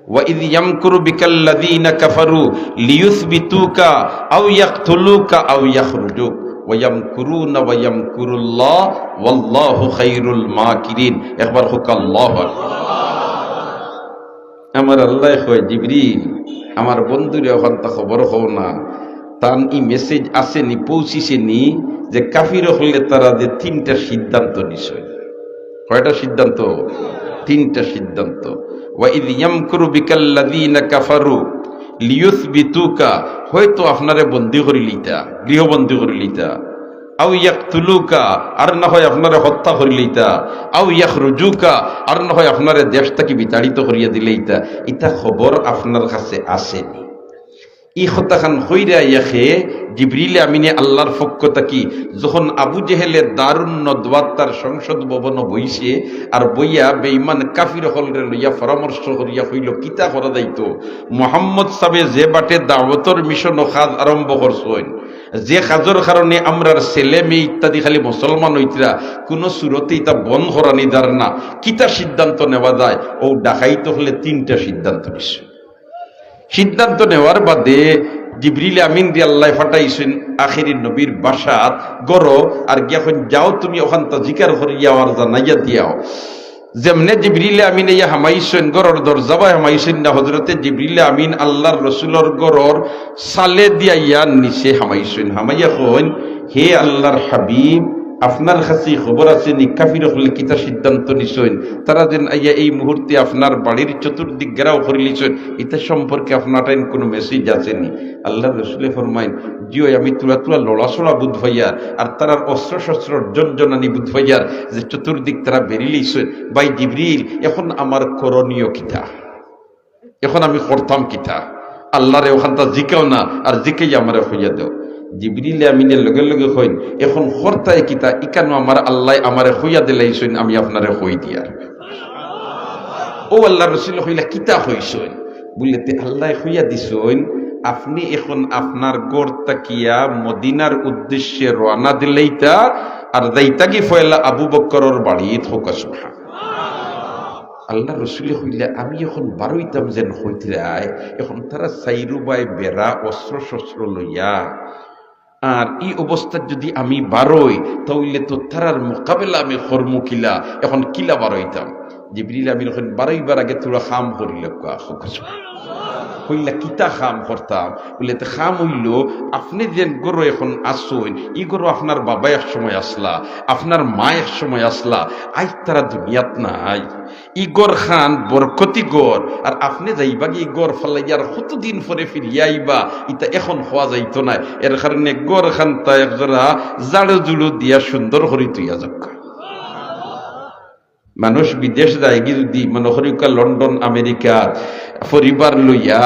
وَإِذْ يَمْكُرُ بِكَ الَّذِينَ كَفَرُوا لِيُثْبِتُوكَ أَوْ يَقْتُلُوكَ أَوْ يَخْرُجُوكَ وَيَمْكُرُونَ وَيَمْكُرُ اللَّهُ وَاللَّهُ خَيْرُ الْمَاكِرِينَ। একবার হোক আল্লাহু আকবার। আমার আল্লাহ কয় জিবরিল আমার বন্ধুরে ওখান তা খবর হও না তান ই মেসেজ আসেনি পৌঁছিছেনি যে কাফির হলে তারা যে তিনটা সিদ্ধান্ত নিছে। কয়টা সিদ্ধান্ত? তিনটা সিদ্ধান্ত। ওয়াইদ ইয়ামকুরু বিকাল্লাযীনা কাফারু লিয়ুসবিতুকা, হয়তো আপনারে বন্দী করে লিতা, গৃহবন্দী করে লিতা, আও ইয়াকতুলুকা, আর না হয় আপনারে হত্যা করে লিতা, আও ইয়াখরুজুকা, আর না হয় আপনারে দেশ থেকে বিতাড়িত করিয়া দিলেইতা। ইটা খবর আপনার কাছে আসেনি। ই হত্যাখান হইরা ইয়াখে জিবরিল আমিনে আল্লাহর পক্ষ থাকি যখন আবু জেহেলের দারুন নদওয়াত তার সংসদ ভবন বইছে আর বইয়া বেঈমান কাফির হলরে লইয়া পরামর্শ করিয়া হইল কিতা করা যাইতো। মুহাম্মদ সাবে যে বাটে দাওয়াতর মিশন ও কাজ আরম্ভ করছেন, যে কাজের কারণে আমরার ছেলে মেয়ে ইত্যাদি খালি মুসলমান হইতরা কোন সুরতে ইতা বন করানি দার না, কিতা সিদ্ধান্ত নেওয়া যায়? ও ডাকাইতে হলে তিনটা সিদ্ধান্ত নিছে। সিদ্ধান্ত নেওয়ার বাদে জিবরিল আমিন দিয়ে আল্লাহ ফাটাইছেন আখিরি নবীর বাসাত গরো আর যখন যাও তুমি ওখান তো জিকার করিয়া আর জানাইয়া দিয়াও। যেমনে জিবরিল আমিন ইয়া হামাইছেন গরর দরজাবা হামাইছেন না, হযরতে জিবরিল আমিন আল্লাহর রাসূলের গরর সালে দিয়া ইয়া নিচে হামাইছেন। হামাইয়া কইন, হে আল্লাহর হাবিব আপনার কাছে খবর আছে নি কাফির হলে কিতা সিদ্ধান্ত নিছেন, তারা যেন আইয়া এই মুহূর্তে আপনার বাড়ির চতুর্দিক ঘেরাও করে লিছেন, এটা সম্পর্কে আপনার কোনো মেসেজ আসেনি? আল্লাহ রসুলে ফরমাইন, জিও আমি তুলা তুলা লড়াচড়া বুধ ভাইয়ার আর তারার অস্ত্র শস্ত্র জনজনানি বুধ ভাইয়ার যে চতুর্দিক তারা বেরিয়ে লিছেন। বাই জিবরিল এখন আমার করণীয় কিতা, এখন আমি করতাম কিতা? আল্লাহরে ওখানটা জিকাও না আর জিকেই আমারে হইয়া দেও। জিবরিল আমিনের লগে লগে হইন, এখন হরতায় কিতা? ইকানো আমার আল্লাহ আমারে হইয়া দিলাইছেন, আমি আপনারে হই দিয়ার। ও আল্লাহ রসুল হইলা কিতা হইছেন? বললেতে আল্লাহ হইয়া দিছেন আপনি এখন আপনার গড় তাকিয়া মদিনার উদ্দেশ্যে রওনা দিলেইতা আর যাইতা কি ফয়লা আবু বকরের বাড়িত হোকা। সুবহান আল্লাহ রসুল হইলে আমি এখন বারোইতাম যেন হইতে রায়, এখন তারা সাইরুবাই বেড়া অস্ত্র শস্ত্র লইয়া, আর এই অবস্থা যদি আমি বারোই তাহলে তো তারার মোকাবেলা আমি হরমুকিলা, এখন কিলা বারোইতাম। জিবরিল আমিন এখন বারোইবার আগে তোরা খাম করিল হইলা কিতা খাম করতাম? বললে তো খাম হইল আপনি যে গরু এখন আসুন, ই গরু আপনার বাবা এক সময় আসলা, আপনার মা এক সময় আসলা, আজ তারা দুনিয়াত নাই। ই গর খান বরকতি গর, আর আপনি যাইবা কি গর ফেলাইয়ার কতদিন পরে ফিরিয়া আইবা, ইটা এখন হওয়া যাইতো না। এর কারণে গর খান তা একজোড়া জাড়ো জুড়ো দিয়া সুন্দর করে তুইয়া যাক। মানুষ বিদেশ যায় কি যদি মনে করি লন্ডন আমেরিকা পরিবার লইয়া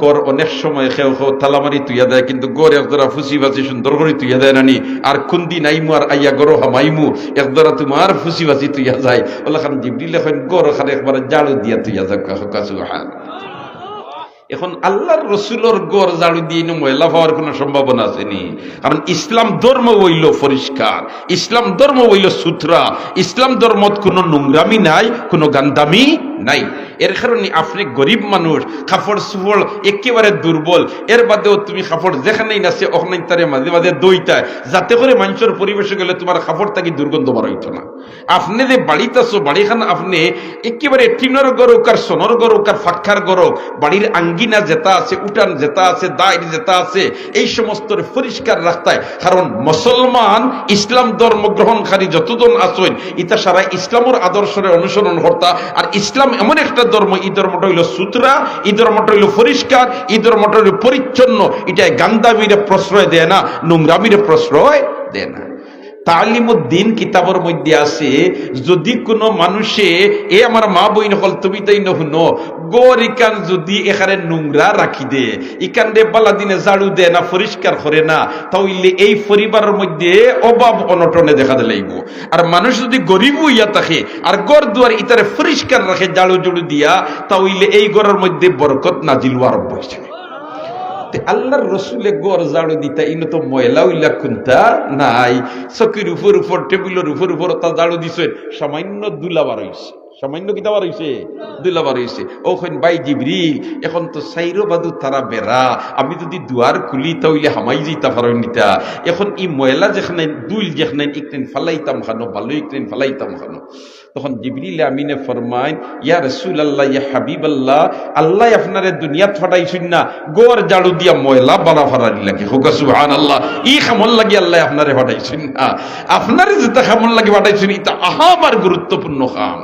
গড় অনেক সময় খেও খেও তালামারি তুইয়া দেয়, কিন্তু গড় একদরা ফুসি বাসি সুন্দর করে তুইয়া দেয় নানি, আর খুন্দি নাইমু আর আইয়া গড় হামাইমু একদরা তোমার ফুসি বাসি তুইয়া যায়। ওলা খান জিবরিল এখন গড় খান একবার জাড়ু দিয়া তুইয়া যাক। সুবহান। এখন আল্লাহর রসুলের গড় জাড়ু দিয়ে ময়লা হওয়ার কোন সম্ভাবনা আসেনি? কারণ ইসলাম ধর্ম হইল পরিষ্কার, ইসলাম ধর্ম হইল সুতরা, ইসলাম ধর্মত কোনো নোংরামি নাই, কোনো গান্দামি নাই। এর কারণে আপনি গরিব মানুষ, কাপড় সুপড় একেবারে দুর্বল, এর বাদেও তুমি কাপড় যেখানেই নাচে ওখানে তারে মাঝে মাঝে দইতায়, যাতে করে মানুষের পরিবেশে গেলে তোমার কাপড় থাকি দুর্গন্ধ বার হইতো না। আপনি যে বাড়িতে আছো, বাড়িখান আপনি একেবারে টিনের গরক আর সোনর গরক আর ফাঁকার গরক, বাড়ির আঙ্গিনা যেটা আছে, উঠান যেটা আছে, দায়ের যেটা আছে, এই সমস্ত পরিষ্কার রাখতায়। কারণ মুসলমান ইসলাম ধর্ম গ্রহণকারী যতজন আছেন ইতা সারা ইসলামের আদর্শরে অনুসরণ কর্তা। আর ইসলাম এমন একটা ধর্ম, এই ধর্মটা হইল সুতরা, এই ধর্মটা হইল পরিষ্কার, এই ধর্মটা হইল পরিচ্ছন্ন। এটা গান্দামিরে প্রশ্রয় দেয় না, নোংরামিরে প্রশ্রয় দেয় না। তালিমুদ্দিন কিতাবের মধ্যে আছে, যদি কোনো মানুষে এ আমার মা বই নকল তুমি তাই নহুনো গর ইকান যদি এখানে নোংরা রাখি দে, ইকান দে বালা দিনে ঝাড়ু দেয় না, পরিষ্কার করে না, তাহলে এই পরিবারের মধ্যে অভাব অনটনে দেখা দিলাইব। আর মানুষ যদি গরিব হইয়া থাকে আর গর দুয়ার ইতারে পরিষ্কার রাখে জাড়ু জুড়ু দিয়া, তাহলে এই ঘরের মধ্যে বরকত নাজিল আরম্ভ হয়েছে। আল্লাহর রসুলে গড় জাড়ু দিতা ইনো তো ময়লা উইলা খুনতা নাই, চকির উপর উপর টেবিলের উপর উপর তা জাড়ু দিছে, সামান্য দুলা বার হইছে। সামান্য কিতা বার হইছে, দুলা বার হইছে। ওখান বাই জিবরিল এখন তো সাইরো বাদু তারা বেড়া, আমি যদি দুয়ার খুলি তাহলে হামাই যেতে পারো নিতা। এখন ই ময়লা যেখানে দুইল যেখানে একদিন ফালাইতাম খানো, ভালো একদিন ফালাইতাম খানো। তখন জিবরিল আমিনে ফরমাইন, ইয়া রাসূলুল্লাহ, ইয়া হাবিবাল্লাহ, আল্লাহ আপনারে দুনিয়াত ফাটাইছেন না গোর জাড়ু দিয়া ময়লা বাড়া ফারানি লাগে। হোক সুবহানাল্লাহ। ই খামল লাগি আল্লাহ আপনারে ফাটাইছেন না, আপনারে যেটা খামল লাগি ফাটাইছেন এটা আহাবার গুরুত্বপূর্ণ কাম।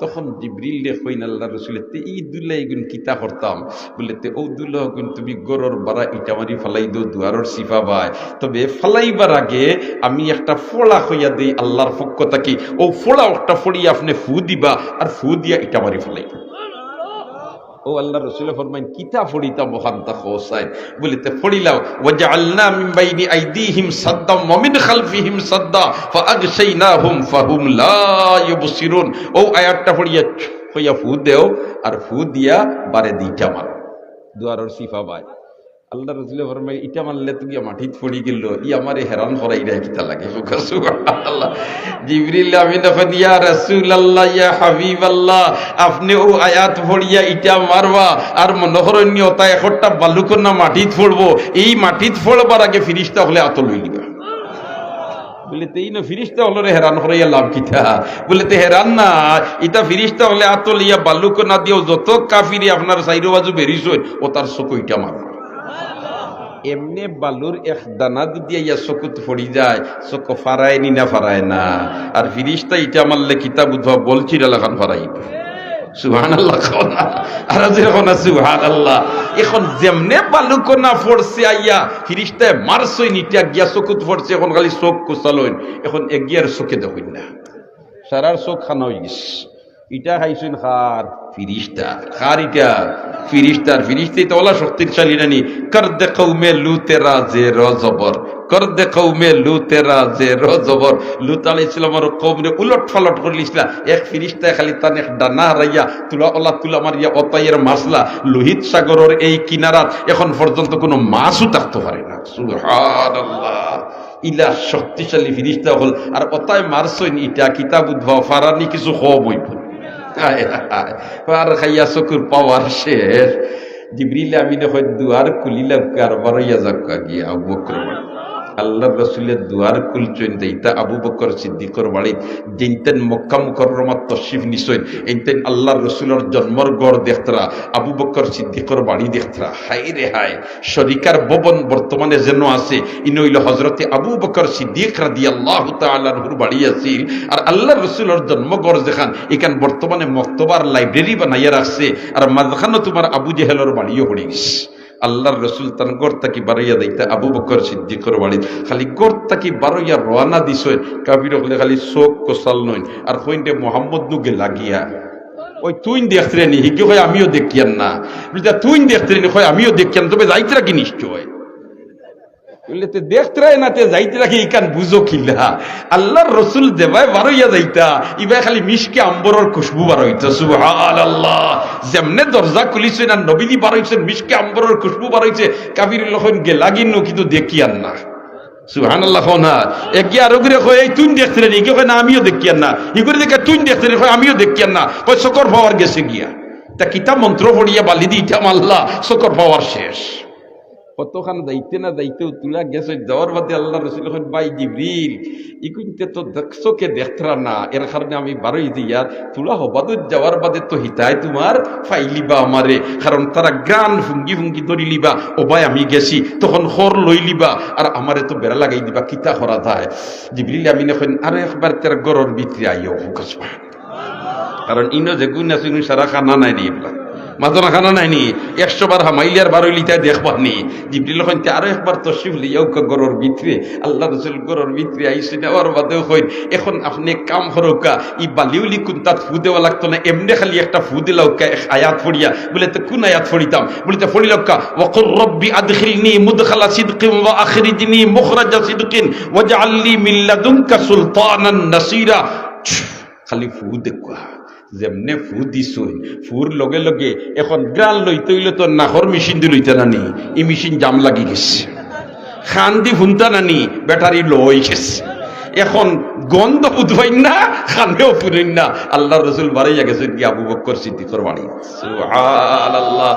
তখন জিবরিল কইন আল্লাহ রাসূলের তে ই দুলাই গুণ কিতা করতাম, বলে তে ও দুল্লাহ গুণ তুমি গরর বাড়া ইটা মারি ফালাই দো দুয়ারর সিফা বাই, তবে ফালাইবার আগে আমি একটা ফোড়া হইয়া দেই আল্লাহর পক্ষ থাকি, ও ফোড়া একটা ফড়িয়া আপনি ফু দিবা আর ফু দিয়া ইটা মারি ফালাইবা। ও আল্লাহ রাসূল ফরমাইন কিতা ফড়িতা মুখান্তা হোসাইন, বলিতে ফড়িলাও ওয়াজআলনা মিন বাইনি আইদিহিম সাদ্দাম ওয়া মিন খালফিহিম সাদ্দা ফাআগশাইনাহুম ফাহুম লা ইউবসিরুন। ও আয়াতটা ফড়িয়া হইয়া ফু দেও আর ফু দিয়া বারে দিটা মার দুয়ারর সিফা বাই। আল্লাহ রাসূল ফরমাই ইটা মারলে তুমি মাটিত পড়ি গেল, ই আমারে হেরান করাই রে কিতা লাগে। সুবহানাল্লাহ। জিবরিল আমিন তখন ইয়া রাসূলুল্লাহ, ইয়া হাবিবাল্লাহ, আপনি ও আয়াত পড়িয়া ইটা মারবা আর মনোহরণ্য তা একটা বালুকন্যা মাটিত পড়বো, এই মাটিত পড়বার আগে ফিরিস্তা হলে আত লই লিবা। বলে তেই না ফিরিস্তা হলো রে হেরান করাইয়া লাভ কিতা, বলে তে হেরান না, ইটা ফিরিস্তা হলে আত লইয়া বালুকন্যা দিও যত কাফিরি আপনার সাইরো বাজু বেরিয়েছেন ও তার চকু ইটা মারবা। এমনি বালুর এক দানা যদি ইয়া চকুত পড়ি যায় চোখ ফারায় নি না ফারায় না, আর ফিরিস্তা ইটা মারলে কিতাব উদ্ভব বলছি এলাকান ফারাইব। সুবহানাল্লাহ। আর যখন সুবহানাল্লাহ এখন যেমনে বালুকনা পড়ছে আইয়া ফিরিস্তায় মারছই নিটা গিয়া চকুত পড়ছে, এখন খালি চোখ কুচালইন, এখন এগিয়ার চোখে দেখুন না, সারার চোখ খানা হয়ে গেছে। ইটা খাইছেন খার ফিরিস্তা, খার ইটা ফিরিস্তার, ফিরিস্তা তো ওলা শক্তিশালী নানি। কর দে কৌমে লু তেরা যে র জবর, কর দে কৌমে লু তেরা যে র জবর। লুত আলাইহিস সালামের কওমরে উলট পালট করলিছিলা, এক ফিরিস্তা খালি তান এক ডানা হারাইয়া তুলা ওলা তুলা মারিয়া অতাইয়ের মাসলা লোহিত সাগরের এই কিনারাত এখন পর্যন্ত কোনো মাছও থাকতে পারে না। সুবহানাল্লাহ। ইলা শক্তিশালী ফিরিস্তা হল, আর অতায় মারছইন ইটা কিতাব উদ্ভব ফারানি কিছু কম হইব। আর খাইয়া চকুর পাওয়ার শেষ। জিবরিল আমিন দুয়ার খুলিলাম কারবার হইয়া যাক গিয়া আবু বকর আল্লাহ রসুলের দুয়ার খুলছেন এইটা আবু বকর সিদ্দিকর বাড়ি যেতেন মক্কা মুকাররমাত তশরিফ নিছেন, এইতেন আল্লাহ রসুলের জন্মর গড় দেখতরা, আবু বকর সিদ্দিকর বাড়ি দেখতরা। হাই রে হাই, শরিকার ভবন বর্তমানে যেন আছে ইনইল হযরতে আবু বকর সিদ্দিক রাদিয়াল্লাহু তাআলা আনহুর বাড়ি আছিল। আর আল্লাহ রসুলের জন্মগড় যেখান এখান বর্তমানে মক্তবার লাইব্রেরি বানাইয়া রাখছে, আর মাঝখানে তোমার আবু জেহেলের বাড়িও পড়ে গেছে। আল্লাহর রসুল তান গড় তাকি বারইয়া দেখতে আবু বকর সিদ্দিকর বাড়ি খালি গড় তাকি বারইয়া রওনা দিছই, কাবির হলে খালি চোখ কোসাল নইন আর কইন্টে মোহাম্মদ নুগে লাগিয়া ওই তুই দেখতে নি হিগে হয় আমিও দেখিয়ান না, বুঝলা তুই দেখতে নি হয় আমিও দেখিয়ান, তবে যাইতরা কি নিশ্চয় দেখতে না যাইতে রাখি ইকান বুঝো কিলা। আল্লাহর রসুল দেবাই বারইয়া যাইতা ইবাই খালি মিশকে আম্বরের খুশবু বার হইতা। সুবহানাল্লাহ। যেমনে দরজা খুলিছে না নবীজি বার হইছেন, মিশকে আম্বরের খুশবু বার হইছে, কাবির লখন গেলাগিন কিন্তু দেখিয়ান না। সুবহানাল্লাহ। না এগিয়ে আরো করে কয় এই তুই দেখতে নি, কি কয় না আমিও দেখিয়ান না, ই করে দেখে তুই দেখতে নি কয় আমিও দেখিয়ান না, কয় শকর পাওয়ার গেছে গিয়া তা কিতাব মন্ত্র পড়িয়া বালি দি ইটা মাল্লা শকর পাওয়ার শেষ। কতখান যাইতে না যাইতেও তুলা গেছে যাওয়ার বাদে আল্লাহ রসুল বাই জিবরিল ইকুনতে তো দেখছোকে দেখতরা না, এর কারণে আমি বারোই দিয়া তুলা হবাদত যাওয়ার বাদে তো হিতায় তোমার ফাইলিবা আমারে, কারণ তারা গান ফুঙ্গি ফুঙ্গি ধরি লিবা, ও ভাই আমি গেছি তখন খর লই লিবা আর আমারে তো বেড়া লাগাই দিবা, কিতা করা যায়। জিবরিল আমি এখন আরো একবার তার গরর ভিতরে আইও, কারণ ইনো যে গুণ আছে সারা খানা নাই নি এগুলা মাদনা খানা নাইনি 100 বার হামাইলিয়ার বার হইলি তাই দেখবানি। জিবরিল কইতে আরো একবার তশরিফ লিয়াও গরর ভিতরে, আল্লাহ রাসূল গরর ভিতরে আইছে নেওয়ার বাদেও কইন এখন আপনি কাম হরকা ই বালিউলি কোন তাত ফু দেওয়া লাগতো না, এমনি খালি একটা ফু দিলাও কা এক আয়াত পড়িয়া, বলে তো কোন আয়াত পড়িতাম, বলে তো পড়িলাও কা ওয়াকুর রব্বি আদখিলনি মুদখালা সিদকিন ওয়া আখরিজনি মুখরাজা সিদকিন ওয়াজআল লি মিন লাদুনকা সুলতানান নাসিরা। খালি ফু দেখা যেমনে ফু দিছই ফুর লগে লগে এখন গ্রাল লইতে হইলে তো নাহর মেশিন দি লইতে নানি, এই মেশিন জাম লাগি গেছে, খান দি ফুনতা নানি ব্যাটারি লই গেছে, এখন গন্ধ বুধবাই না, খানেও ফুরেন না। আল্লাহ রসুল বাড়াইয়া গেছেন কি আবু বকর সিদ্দিকর বাড়ি। সুবহানাল্লাহ।